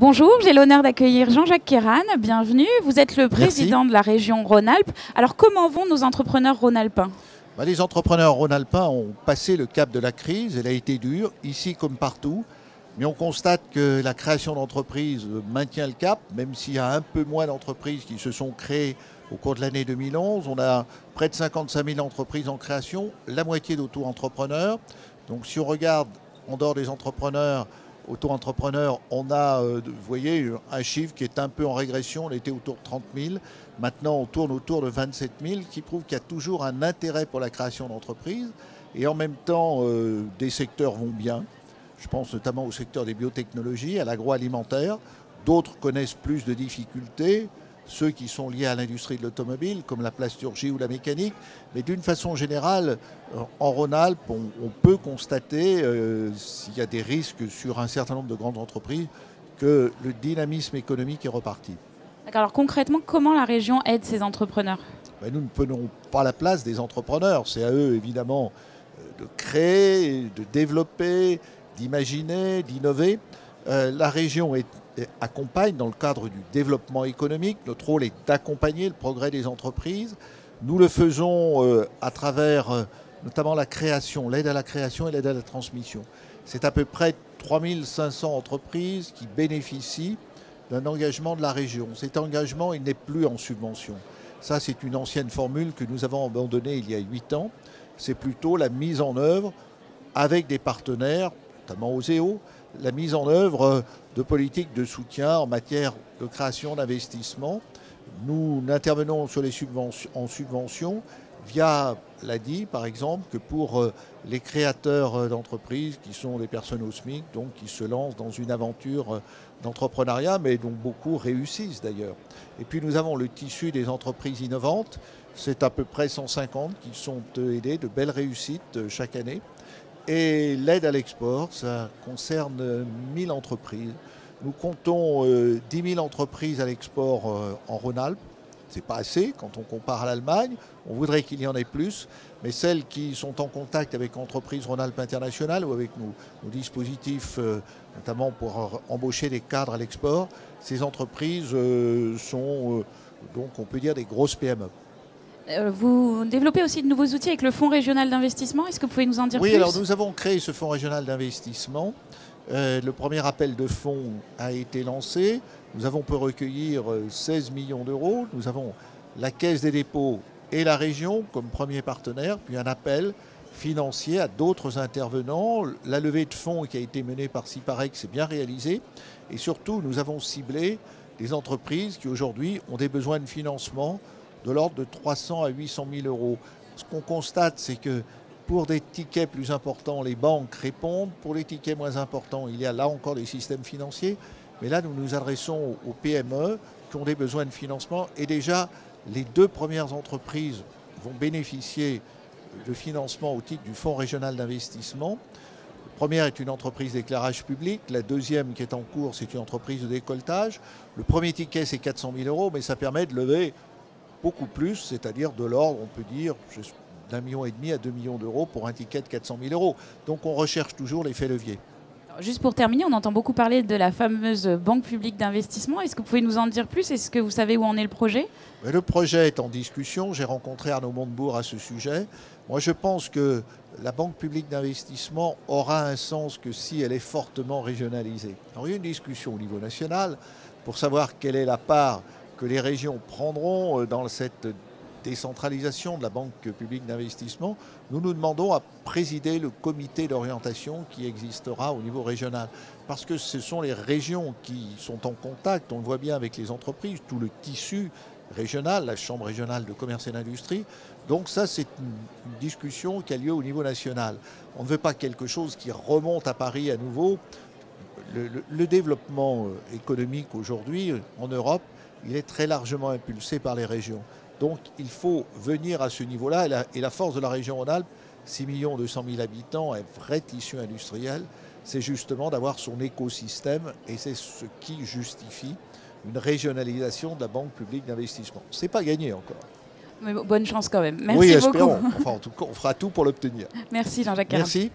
Bonjour, j'ai l'honneur d'accueillir Jean-Jacques Kéran. Bienvenue. Vous êtes le président de la région Rhône-Alpes. Alors, comment vont nos entrepreneurs rhône-alpins ? Les entrepreneurs rhône-alpins ont passé le cap de la crise. Elle a été dure, ici comme partout. Mais on constate que la création d'entreprises maintient le cap, même s'il y a un peu moins d'entreprises qui se sont créées au cours de l'année 2011. On a près de 55 000 entreprises en création, la moitié d'auto-entrepreneurs. Donc si on regarde en dehors des entrepreneurs, auto-entrepreneurs, on a, vous voyez, un chiffre qui est un peu en régression. On était autour de 30 000. Maintenant, on tourne autour de 27 000, qui prouve qu'il y a toujours un intérêt pour la création d'entreprises. Et en même temps, des secteurs vont bien. Je pense notamment au secteur des biotechnologies, à l'agroalimentaire. D'autres connaissent plus de difficultés, ceux qui sont liés à l'industrie de l'automobile, comme la plasturgie ou la mécanique. Mais d'une façon générale, en Rhône-Alpes, on peut constater, s'il y a des risques sur un certain nombre de grandes entreprises, que le dynamisme économique est reparti. Alors concrètement, comment la région aide ces entrepreneurs ? Nous ne prenons pas la place des entrepreneurs. C'est à eux, évidemment, de créer, de développer, d'imaginer, d'innover. La région accompagne dans le cadre du développement économique. Notre rôle est d'accompagner le progrès des entreprises. Nous le faisons à travers notamment la création, l'aide à la création et l'aide à la transmission. C'est à peu près 3500 entreprises qui bénéficient d'un engagement de la région. Cet engagement, il n'est plus en subvention. Ça, c'est une ancienne formule que nous avons abandonnée il y a 8 ans. C'est plutôt la mise en œuvre avec des partenaires, notamment Oseo, la mise en œuvre de politiques de soutien en matière de création d'investissement. Nous n'intervenons sur les subventions, en subvention via l'ADI, par exemple, que pour les créateurs d'entreprises qui sont des personnes au SMIC, donc qui se lancent dans une aventure d'entrepreneuriat, mais dont beaucoup réussissent d'ailleurs. Et puis nous avons le tissu des entreprises innovantes. C'est à peu près 150 qui sont aidés, de belles réussites chaque année. Et l'aide à l'export, ça concerne 1000 entreprises. Nous comptons 10 000 entreprises à l'export en Rhône-Alpes. Ce n'est pas assez quand on compare à l'Allemagne. On voudrait qu'il y en ait plus. Mais celles qui sont en contact avec Entreprises Rhône-Alpes International ou avec nos dispositifs, notamment pour embaucher des cadres à l'export, ces entreprises sont, donc on peut dire, des grosses PME. Vous développez aussi de nouveaux outils avec le Fonds régional d'investissement. Est-ce que vous pouvez nous en dire plus ? Oui, alors nous avons créé ce Fonds régional d'investissement. Le premier appel de fonds a été lancé. Nous avons pu recueillir 16 millions d'euros. Nous avons la Caisse des dépôts et la région comme premier partenaire, puis un appel financier à d'autres intervenants. La levée de fonds qui a été menée par Ciparex s'est bien réalisée. Et surtout, nous avons ciblé des entreprises qui aujourd'hui ont des besoins de financement de l'ordre de 300 à 800 000 euros. Ce qu'on constate, c'est que pour des tickets plus importants, les banques répondent. Pour les tickets moins importants, il y a là encore des systèmes financiers. Mais là, nous nous adressons aux PME qui ont des besoins de financement. Et déjà, les 2 premières entreprises vont bénéficier de financement au titre du Fonds régional d'investissement. La première est une entreprise d'éclairage public. La deuxième qui est en cours, c'est une entreprise de décolletage. Le premier ticket, c'est 400 000 euros, mais ça permet de lever beaucoup plus, c'est-à-dire de l'ordre, on peut dire, d'1,5 million à 2 millions d'euros pour un ticket de 400 000 euros. Donc on recherche toujours l'effet levier. Juste pour terminer, on entend beaucoup parler de la fameuse Banque publique d'investissement. Est-ce que vous pouvez nous en dire plus ? Est-ce que vous savez où en est le projet ? Le projet est en discussion. J'ai rencontré Arnaud Montebourg à ce sujet. Moi, je pense que la Banque publique d'investissement aura un sens que si elle est fortement régionalisée. Alors, il y a une discussion au niveau national pour savoir quelle est la part que les régions prendront dans cette décentralisation de la Banque publique d'investissement. Nous nous demandons à présider le comité d'orientation qui existera au niveau régional. Parce que ce sont les régions qui sont en contact, on le voit bien avec les entreprises, tout le tissu régional, la Chambre régionale de commerce et d'industrie. Donc ça, c'est une discussion qui a lieu au niveau national. On ne veut pas quelque chose qui remonte à Paris à nouveau. Le développement économique aujourd'hui en Europe, il est très largement impulsé par les régions. Donc il faut venir à ce niveau-là. Et la force de la région Rhône-Alpes, 6 200 000 habitants, un vrai tissu industriel, c'est justement d'avoir son écosystème. Et c'est ce qui justifie une régionalisation de la Banque publique d'investissement. Ce n'est pas gagné encore. Mais bonne chance quand même. Merci oui, beaucoup. espérons. Enfin, en tout cas, on fera tout pour l'obtenir. Merci Jean-Jacques Kéran. Merci.